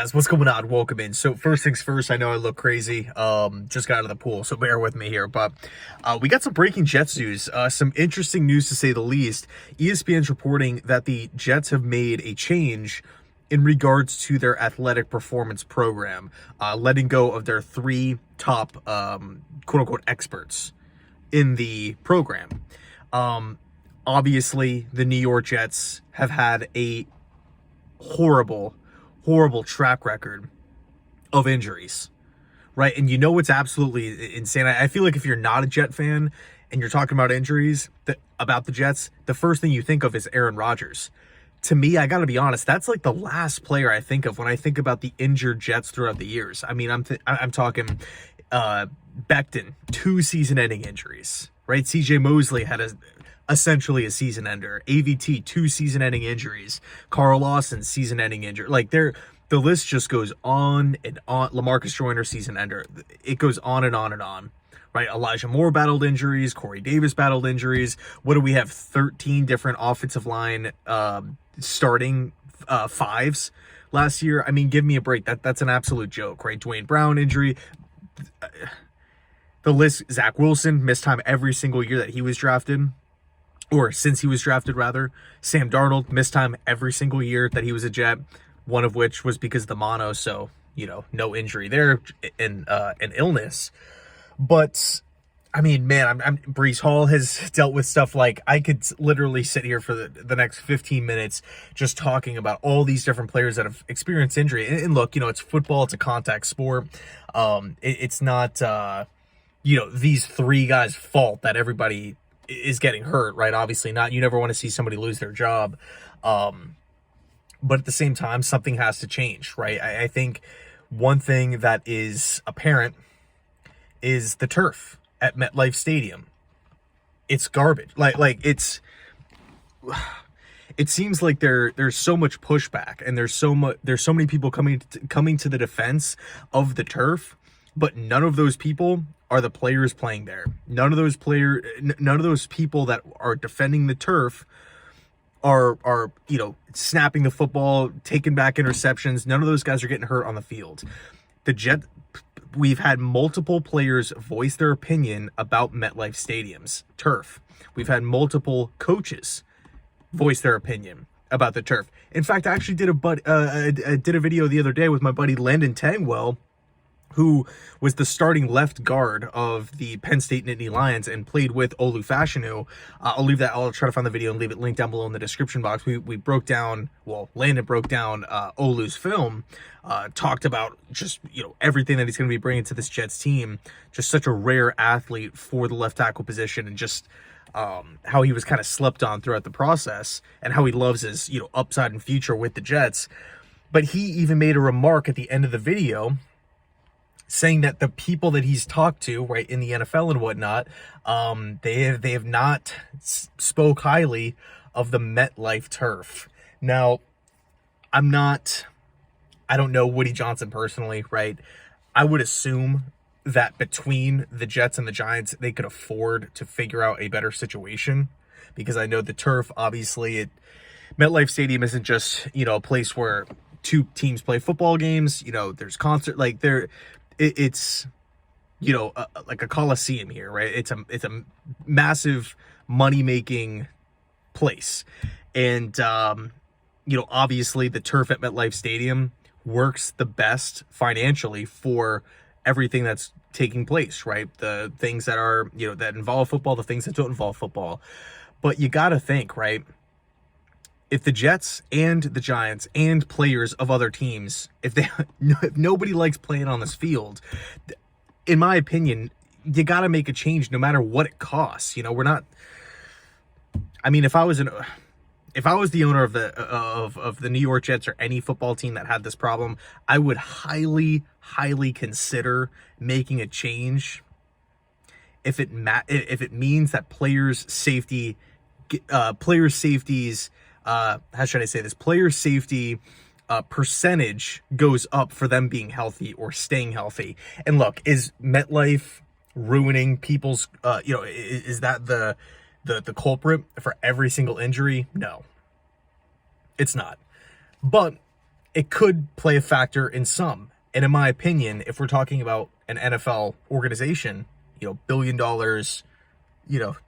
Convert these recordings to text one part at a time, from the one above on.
Guys, what's going on? Welcome in. So first things first, I know I look crazy. Just got out of the pool, so bear with me here. But we got some breaking Jets news. Some interesting news to say the least. ESPN's reporting that the Jets have made a change in regards to their athletic performance program, letting go of their three top quote unquote experts in the program. Obviously, the New York Jets have had a horrible track record of injuries, right? And you know it's absolutely insane. I feel like if you're not a Jet fan and you're talking about injuries about the Jets, the first thing you think of is Aaron Rodgers. To me, I got to be honest, that's like the last player I think of when I think about the injured Jets throughout the years. I mean, I'm talking Becton, 2 season-ending injuries, right? CJ Mosley had essentially a season ender. AVT, 2 season-ending injuries. Carl Lawson, season-ending injury. Like the list just goes on and on. LaMarcus Joyner, season ender. It goes on and on and on. Right? Elijah Moore battled injuries. Corey Davis battled injuries. What do we have? 13 different offensive line starting fives last year. I mean, give me a break. That's an absolute joke, right? Dwayne Brown injury. The list, Zach Wilson missed time every single year that he was drafted. Or since he was drafted, rather. Sam Darnold missed time every single year that he was a Jet, one of which was because of the mono, so, no injury there, and an illness. But, I mean, man, Breece Hall has dealt with stuff like, I could literally sit here for the next 15 minutes just talking about all these different players that have experienced injury. And look, it's football, it's a contact sport. It's not, these three guys' fault that everybody is getting hurt, right? Obviously not. You never want to see somebody lose their job. But at the same time, something has to change, right? I think one thing that is apparent is the turf at MetLife Stadium. It's garbage. It seems like there's so much pushback and there's so many people coming to the defense of the turf, but none of those people are the players playing there. None of those people that are defending the turf are snapping the football, taking back interceptions. None of those guys are getting hurt on the field. We've had multiple players voice their opinion about MetLife Stadium's turf. We've had multiple coaches voice their opinion about the turf. In fact, I actually did a video the other day with my buddy Landon Tangwell, who was the starting left guard of the Penn State Nittany Lions and played with Olu Fashanu. I'll try to find the video and leave it linked down below in the description box. Landon broke down Olu's film, talked about just, everything that he's going to be bringing to this Jets team. Just such a rare athlete for the left tackle position, and just how he was kind of slept on throughout the process, and how he loves his, upside and future with the Jets. But he even made a remark at the end of the video saying that the people that he's talked to, right, in the NFL and whatnot, they have not spoke highly of the MetLife turf. Now, I don't know Woody Johnson personally, right? I would assume that between the Jets and the Giants, they could afford to figure out a better situation, because I know the turf, obviously, MetLife Stadium isn't just, a place where two teams play football games. There's concert, it's like a coliseum here, right? It's a massive money-making place. And obviously the turf at MetLife Stadium works the best financially for everything that's taking place, right? The things that are, that involve football, the things that don't involve football. But you got to think, right? If the Jets and the Giants and players of other teams, if nobody likes playing on this field, in my opinion, you got to make a change no matter what it costs. We're not. I mean, if I was the owner of the New York Jets or any football team that had this problem, I would highly consider making a change if it means that players' safeties. How should I say this? Player safety percentage goes up for them being healthy or staying healthy. And look, is MetLife ruining people's, is that the culprit for every single injury? No, it's not. But it could play a factor in some. And in my opinion, if we're talking about an NFL organization, $1 billion,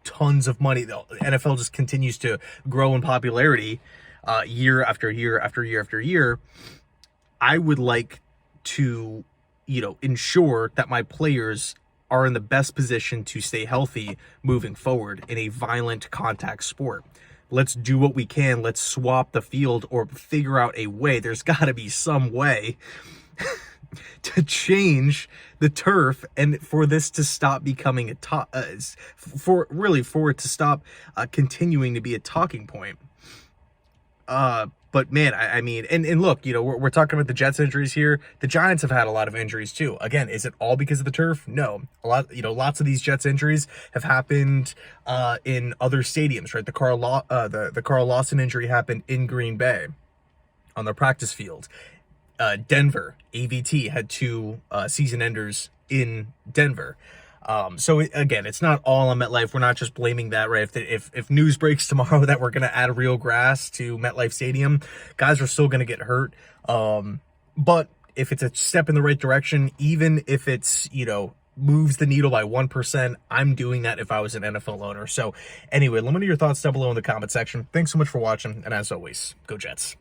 tons of money, the NFL just continues to grow in popularity year after year after year after year. I would like to, ensure that my players are in the best position to stay healthy moving forward in a violent contact sport. Let's do what we can. Let's swap the field or figure out a way. There's got to be some way to change the turf and for this to stop becoming a for it to stop continuing to be a talking point. But man, I mean, and look, we're talking about the Jets injuries here. The Giants have had a lot of injuries too. Again, is it all because of the turf? No. Lots of these Jets injuries have happened in other stadiums, right? The Carl Lawson injury happened in Green Bay on their practice field. Denver, AVT had 2 season enders in Denver. So again, it's not all on MetLife. We're not just blaming that, right? If news breaks tomorrow that we're going to add real grass to MetLife Stadium, guys are still going to get hurt. But if it's a step in the right direction, even if it's, moves the needle by 1%, I'm doing that if I was an NFL owner. So anyway, let me know your thoughts down below in the comment section. Thanks so much for watching. And as always, go Jets.